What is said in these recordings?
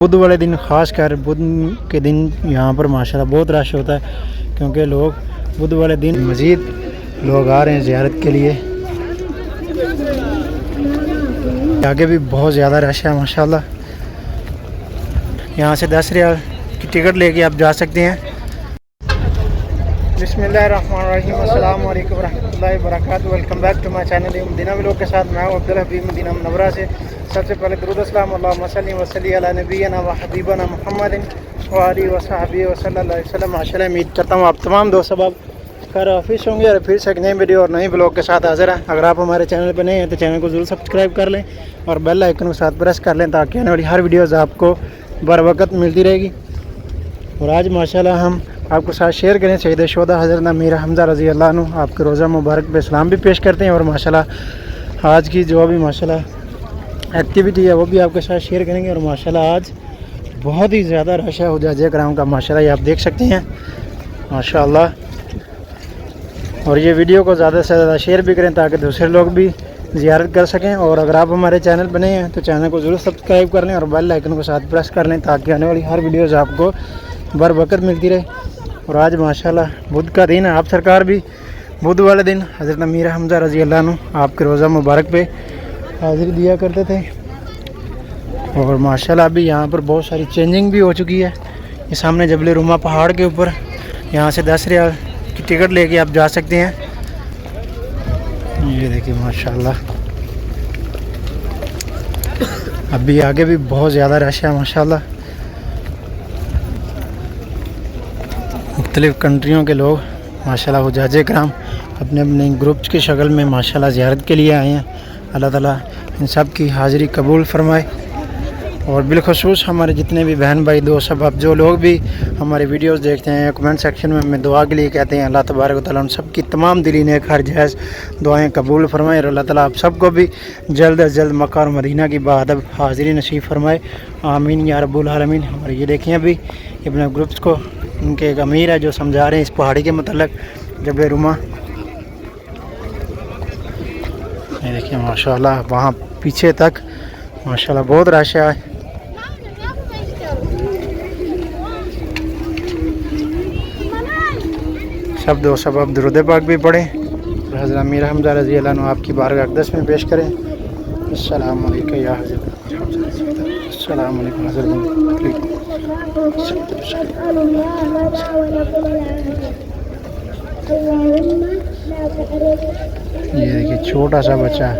बुध वाले दिन ख़ास कर बुध के दिन यहाँ पर माशाल्लाह बहुत रश होता है, क्योंकि लोग बुध वाले दिन मज़ीद लोग आ रहे हैं ज़ियारत के लिए। आगे भी बहुत ज़्यादा रश है माशाल्लाह। यहाँ से 10 रियाल की टिकट लेके आप जा सकते हैं। बिस्मिल्लाहिर्रहमानिर्रहीम, अस्सलाम वालेकुम रहमतुल्लाहि व बरकातुहू। Welcome back to my channel Madina vlog के साथ मैं अब्दुल हबीब मदीना मुनव्वरा से। सबसे पहले दुरूद अस्सलाम अल्लाहुम्मा सल्ली व सल्ली अला नबीना व हबीबना मुहम्मदिन व आलिहि व सहबिहि व सल्लल्लाहु अलैहि वसल्लम। माशाल्लाह उम्मीद करता हूँ आप तमाम दोस्त अब खैर ऑफिस होंगे और फिर से एक नई वीडियो और नई ब्लॉग के साथ हाजिर हैं। अगर आप हमारे चैनल पर नए हैं तो चैनल को ज़रूर सब्सक्राइब कर लें और बेल आइकन को साथ प्रेस कर लें, ताकि आने वाली हर वीडियोज़ आपको बर वक्त मिलती रहेगी। और आज माशाल्लाह हम आपको साथ शेयर करें सैयद शुहदा हज़रत अमीर हमज़ा रज़ी अल्लाह अन्हु आपके रोज़ा मुबारक पे सलाम भी पेश करते हैं। और माशाल्लाह आज की जो भी माशाल्लाह एक्टिविटी है वो भी आपके साथ शेयर करेंगे। और माशाल्लाह आज बहुत ही ज़्यादा रश है हुज्जाज कराम का, माशाल्लाह ये आप देख सकते हैं माशाल्लाह। और ये वीडियो को ज़्यादा से ज़्यादा शेयर भी करें ताकि दूसरे लोग भी ज़ियारत कर सकें। और अगर आप हमारे चैनल पर नए हैं तो चैनल को ज़रूर सब्सक्राइब कर लें और बेल आइकन को साथ प्रेस कर लें, ताकि आने वाली हर वीडियोज़ आपको बर वक्त मिलती रहे। और आज माशाल्लाह बुध का दिन है, आप सरकार भी बुध वाले दिन हज़रत अमीर हमज़ा रज़ी अल्लाह अन्हु आपके रोज़ा मुबारक पे हाज़िरी दिया करते थे। और माशाल्लाह अभी यहाँ पर बहुत सारी चेंजिंग भी हो चुकी है। ये सामने जबल रुमा पहाड़ के ऊपर यहाँ से 10 रियाल की टिकट लेके आप जा सकते हैं। ये देखिए माशाल्लाह अभी आगे भी बहुत ज़्यादा रश है माशाल्लाह। मुख्तलिफ़ कंट्रियों के लोग माशाल्लाह हुज्जाज कराम अपने अपने ग्रुप्स की शक्ल में माशाल्लाह ज़ियारत के लिए आए हैं। अल्लाह ताला इन सब की हाज़िरी कबूल फरमाए। और बिलखुसूस हमारे जितने भी बहन भाई दोस्त सब आप जो लोग भी हमारे वीडियोस देखते हैं कमेंट सेक्शन में हमें दुआ के लिए कहते हैं, अल्लाह तबारक व तआला उन सब की तमाम दिली नेक हर जायज़ दुआएं कबूल फरमाए। और अल्लाह ताला आप सबको भी जल्द अज जल्द मक्का और मदीना की बाअदब हाज़िरी नसीब फरमाए, आमीन या रब्बुल आलमीन। और ये देखें अभी अपने ग्रुप्स को उनके एक अमीर है जो समझा रहे हैं इस पहाड़ी के मतलब जबल रुमा। ये देखिए माशाल्लाह वहाँ पीछे तक माशाल्लाह बहुत रश है। सब दोस्त सब अब दुरूद पाक भी पढ़ें, हज़रत अमीर हमज़ा रज़ी अल्लाह अन्हु आपकी बारगाह अक़दस में पेश करें। अस्सलामु अलैकुम या हज़रत, अस्सलामु अलैकुम हज़रत। ये देखिए छोटा सा बच्चा है।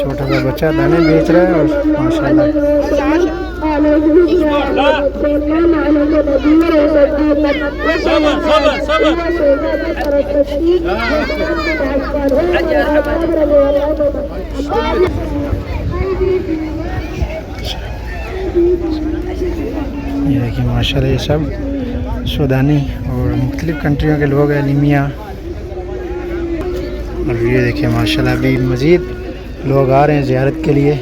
छोटा सा बच्चा दाने बेच रहा है और माशाल्लाह ये देखिए माशाल्लाह ये सब सूडानी और मुख्तलिफ़ कंट्रियों के लोग हैं, लीमिया। और ये देखिए माशाल्लाह अभी मज़ीद लोग आ रहे हैं ज़ियारत के लिए।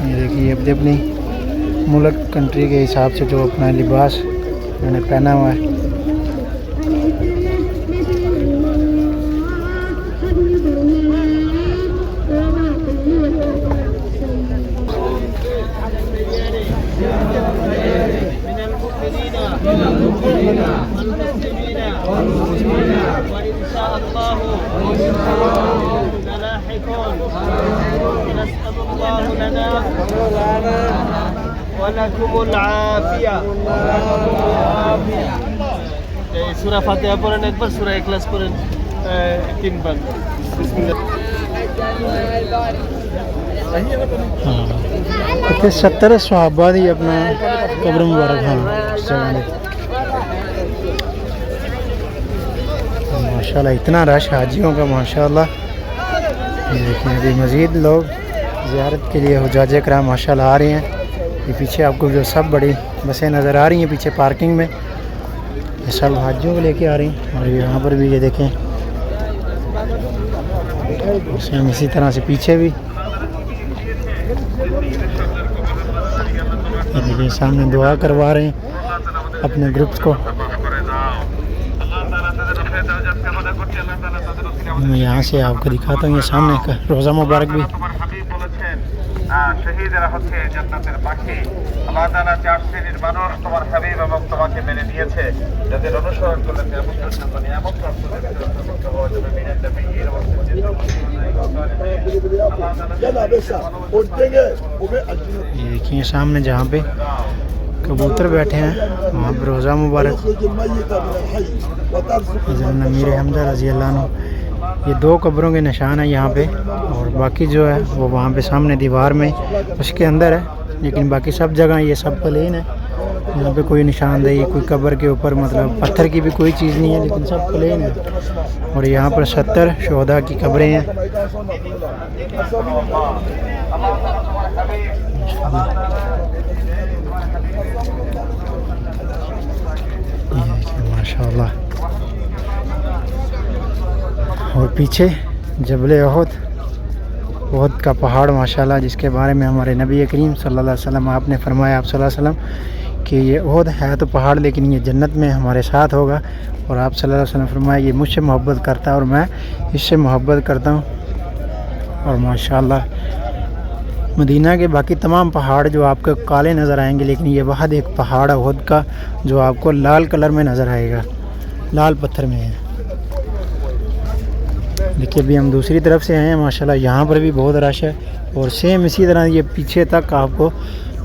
ये देखिए अपनी अपनी मुल्क कंट्री के हिसाब से जो अपना लिबास मैंने पहना हुआ है। सूरा फातिहा पढ़ें एक बार, सूरा इखलास पढ़ें 3 बार। हाँ 70 सहाबा ही अपना कब्र मुबारक। हाँ माशाल्लाह इतना रश हाजियों का माशाल्लाह। ये देखिए अभी मज़ीद लोग ज़ियारत के लिए हुज्जाज कराम माशाल्लाह आ रहे हैं। ये पीछे आपको जो सब बड़ी बसें नज़र आ रही हैं पीछे पार्किंग में, ये सब हाजियों को लेके आ रही हैं। और यहाँ पर भी ये देखें सेम इसी तरह से पीछे भी ये देखिए सामने दुआ करवा रहे हैं अपने ग्रुप्स को। मैं यहाँ से आपको दिखाता हूँ, ये सामने का रोज़ा मुबारक भी। শহীদরা হচ্ছে জান্নাতের পাখি। আল্লাহ তাআলা চার শ্রেণীর মানুষ তোমার হাবিব এবং তোমাকে মেনে নিয়েছে, যাদের অনুসরণ করলে কিয়ামত পর্যন্ত নিয়ামত প্রাপ্ত হওয়া যাবে মিনান নবিয়্যিন ওয়া ये देखिए सामने जहाँ पे कबूतर बैठे हैं वहाँ पर रोज़ा मुबारक हज़रत अमीर हमजा रज़ी अल्लाह अन्हु। ये दो कब्रों के निशान है यहाँ पे, और बाकी जो है वो वहाँ पे सामने दीवार में उसके अंदर है, लेकिन बाकी सब जगह ये सब प्लेन है। यहाँ पे कोई निशानदेही कोई कब्र के ऊपर मतलब पत्थर की भी कोई चीज़ नहीं है, लेकिन सब प्लेन है। और यहाँ पर 70 शोहदा की कब्रें हैं। माशाअल्लाह। और पीछे जबल ओहद का पहाड़ माशाअल्लाह, जिसके बारे में हमारे नबी करीम सल्लल्लाहु अलैहि वसल्लम आपने फरमाया आप सल्लल्लाहु अलैहि वसल्लम कि ये ओहद है तो पहाड़, लेकिन ये जन्नत में हमारे साथ होगा। और आप सल्लल्लाहु अलैहि वसल्लम फरमाया ये मुझसे मोहब्बत करता है और मैं इससे मोहब्बत करता हूँ। और माशाअल्लाह मदीना के बाकी तमाम पहाड़ जो आपको काले नज़र आएंगे, लेकिन ये वहाँ एक पहाड़ है ओहद का जो आपको लाल कलर में नज़र आएगा, लाल पत्थर में है। देखिए अभी हम दूसरी तरफ से आए हैं माशाल्लाह, यहाँ पर भी बहुत रश है। और सेम इसी तरह ये पीछे तक आपको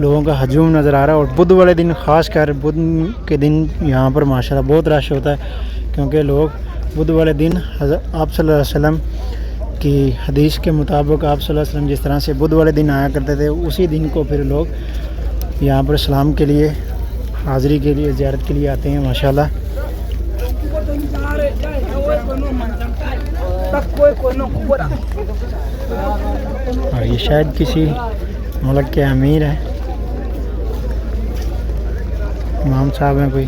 लोगों का हजूम नज़र आ रहा है। और बुध वाले दिन ख़ास कर बुध के दिन यहाँ पर माशाल्लाह बहुत रश होता है, क्योंकि लोग बुध वाले दिन आप सल्लल्लाहु अलैहि वसल्लम की हदीस के मुताबिक आप सल्लल्लाहु अलैहि वसल्लम जिस तरह से बुध वाले दिन आया करते थे, उसी दिन को फिर लोग यहाँ पर सलाम के लिए हाज़िरी के लिए ज़ियारत के लिए आते हैं माशाल्लाह। और ये शायद किसी मुल्क के अमीर हैं, इमाम साहब हैं कोई।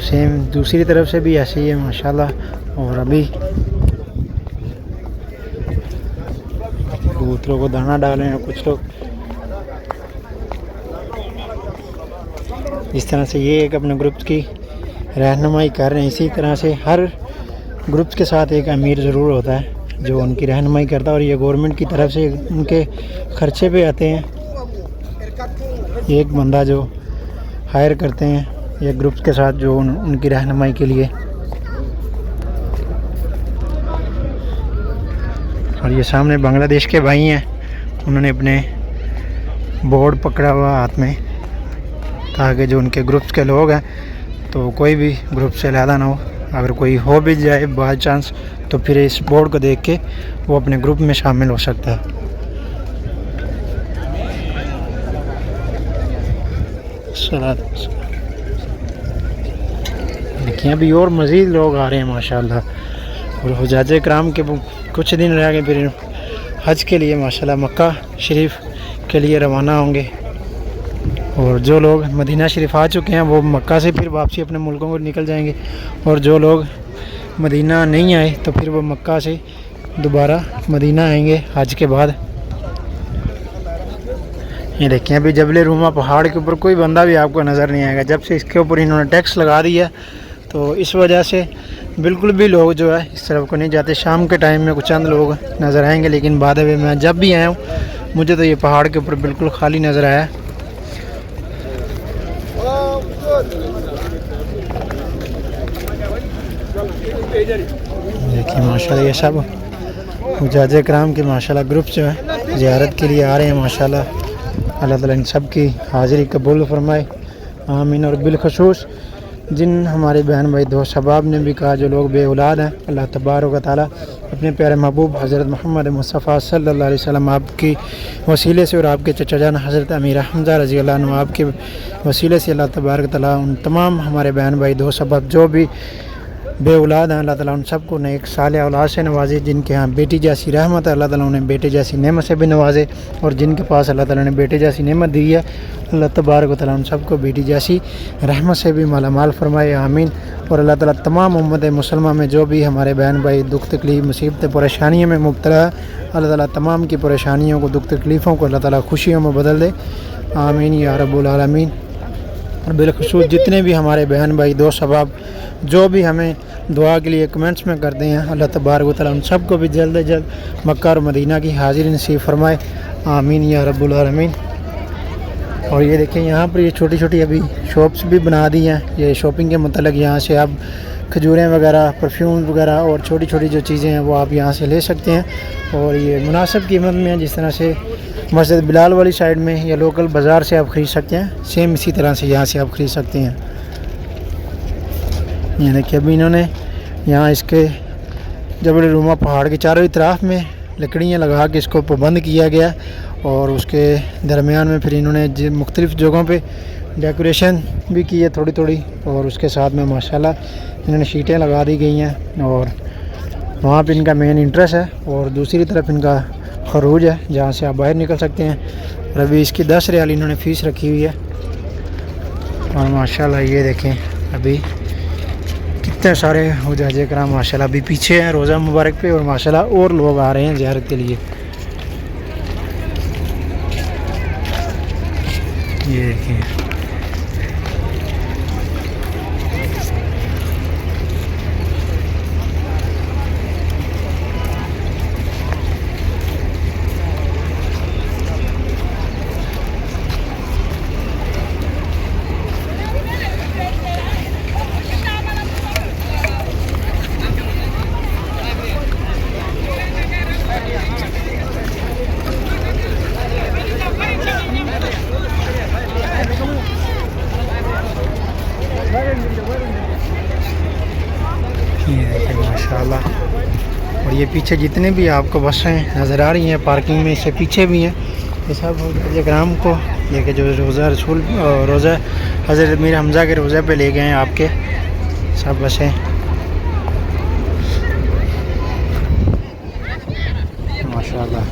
सेम दूसरी तरफ से भी ऐसे ही है माशाल्लाह। और अभी कबूतरों को दाना डाल रहे हैं कुछ लोग, इस तरह से ये एक अपने ग्रुप की रहनुमाई कर रहे हैं। इसी तरह से हर ग्रुप के साथ एक अमीर ज़रूर होता है जो उनकी रहनुमाई करता है, और ये गवर्नमेंट की तरफ से उनके ख़र्चे पे आते हैं। एक बंदा जो हायर करते हैं एक ग्रुप के साथ जो उनकी रहनुमाई के लिए। और ये सामने बांग्लादेश के भाई हैं, उन्होंने अपने बोर्ड पकड़ा हुआ हाथ में, ताकि जो उनके ग्रुप्स के लोग हैं तो कोई भी ग्रुप से अलहदा ना हो। अगर कोई हो भी जाए बाय चांस तो फिर इस बोर्ड को देख के वो अपने ग्रुप में शामिल हो सकता है। देखिए अभी और मज़ीद लोग आ रहे हैं माशाल्लाह। और हुज्जाज इकराम के कुछ दिन रह गए फिर हज के लिए माशाल्लाह मक्का शरीफ के लिए रवाना होंगे। और जो लोग मदीना शरीफ आ चुके हैं वो मक्का से फिर वापसी अपने मुल्कों को निकल जाएंगे, और जो लोग मदीना नहीं आए तो फिर वो मक्का से दोबारा मदीना आएंगे हज के बाद। ये देखें अभी जबल रूमा पहाड़ के ऊपर कोई बंदा भी आपको नज़र नहीं आएगा। जब से इसके ऊपर इन्होंने टैक्स लगा दिया तो इस वजह से बिल्कुल भी लोग जो है इस तरफ को नहीं जाते। शाम के टाइम में कुछ चंद लोग नज़र आएंगे, लेकिन बाद में मैं जब भी आया हूँ मुझे तो ये पहाड़ के ऊपर बिल्कुल खाली नज़र आया। देखिए माशाल्लाह ये सब हुज्जाज इकराम के माशाल्लाह ग्रुप जो है ज़ियारत के लिए आ रहे हैं माशाल्लाह। अल्लाह ताला इन सब की हाज़िरी कबूल फरमाए, आमीन। और बिलखसूस जिन हमारे बहन भाई दोस्त शबाब ने भी कहा जो लोग बेऔलाद हैं, अल्लाह तबारक व तआला अपने प्यारे महबूब हज़रत मोहम्मद मुस्तफ़ा सल्लल्लाहु अलैहि वसल्लम आपकी वसीले से और आपके चचा जान हज़रत अमीर हमजा रज़ी अल्लाह अन्हु आपके वसीले से अल्लाह तबारक व तआला उन तमाम हमारे बहन भाई दोस्त शबाब जो भी बे औलाद हैं, अल्लाह ताला उन सबको नेक साले औलाद से नवाजे। जिनके यहाँ बेटी जैसी रहमत है, अल्लाह ताला उन्हें बेटे जैसी नेमत से भी नवाजे। और जिनके पास अल्लाह ताला ने बेटे जैसी नेमत दी है, अल्लाह तबारक व तआला उन सबको बेटी जैसी रहमत से भी माला माल फरमाए, आमीन। और अल्लाह ताला तमाम उम्मत मुसलमा में जो भी हमारे बहन भाई दुख तकलीफ़ मुसीबत परेशानियों में मुब्तला है, अल्लाह ताला तमाम की परेशानियों को दुख तकलीफ़ों को अल्लाह ताला खुशियों में बदल दे, आमीन या रब्बुल आलमीन। और बिलखुसूस जितने भी हमारे बहन भाई दोस्त अहबाब जो भी हमें दुआ के लिए कमेंट्स में करते हैं, अल्लाह तबारक व तआला उन सबको भी जल्द से जल्द मक्का और मदीना की हाज़िरी नसीब फरमाए, आमीन या रब्बुल आलमीन। और ये देखें यहाँ पर ये छोटी छोटी अभी शॉप्स भी बना दी हैं, ये शॉपिंग के मतलब यहाँ से आप खजूरें वगैरह, परफ्यूम वगैरह और छोटी छोटी जो चीज़ें हैं वो आप यहाँ से ले सकते हैं। और ये मुनासिब कीमत में है, जिस तरह से मस्जिद बिलाल वाली साइड में या लोकल बाज़ार से आप ख़रीद सकते हैं, सेम इसी तरह से यहाँ से आप ख़रीद सकते हैं। ये देखिए अभी इन्होंने यहाँ इसके जबल रूमा पहाड़ के चारों तरफ में लकड़ियाँ लगा के इसको पाबंद किया गया। और उसके दरमियान में फिर इन्होंने मुख्तलिफ़ जगहों पे डेकोरेशन भी की है थोड़ी थोड़ी। और उसके साथ में माशाल्लाह इन्होंने शीटें लगा दी गई हैं और वहाँ पे इनका मेन इंटरेस्ट है। और दूसरी तरफ इनका खरूज है जहाँ से आप बाहर निकल सकते हैं। और अभी इसकी 10 रियाल इन्होंने फ़ीस रखी हुई है। और माशाल्लाह ये देखें अभी कितने सारे हुज्जाज कराम माशाल्लाह अभी पीछे हैं रोज़ा मुबारक पे। और माशाल्लाह और लोग आ रहे हैं ज़ियारत के लिए। ये देखिए माशाल्लाह। और ये पीछे जितने भी आपको बसें नज़र आ रही हैं पार्किंग में, इससे पीछे भी हैं, ये सब ग्राम को लेके जो रोज़ा रसूल रोज़ा हज़रत मीर हमज़ा के रोज़े पे ले गए हैं आपके सब बसें माशाल्लाह।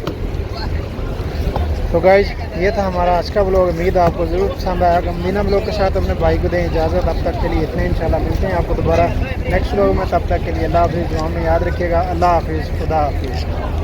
तो गाइज ये था हमारा आज का व्लॉग। उम्मीद है आपको ज़रूर पसंद आएगा। मदीना व्लॉग के साथ अपने भाई को दें इजाज़त। अब तक के लिए इतने, इंशाल्लाह मिलते हैं आपको दोबारा नेक्स्ट व्लॉग में। तब तक के लिए अल्लाह हाफ़िज़। दुआ में याद रखिएगा। अल्लाह हाफ़िज़, खुदा हाफ़िज़।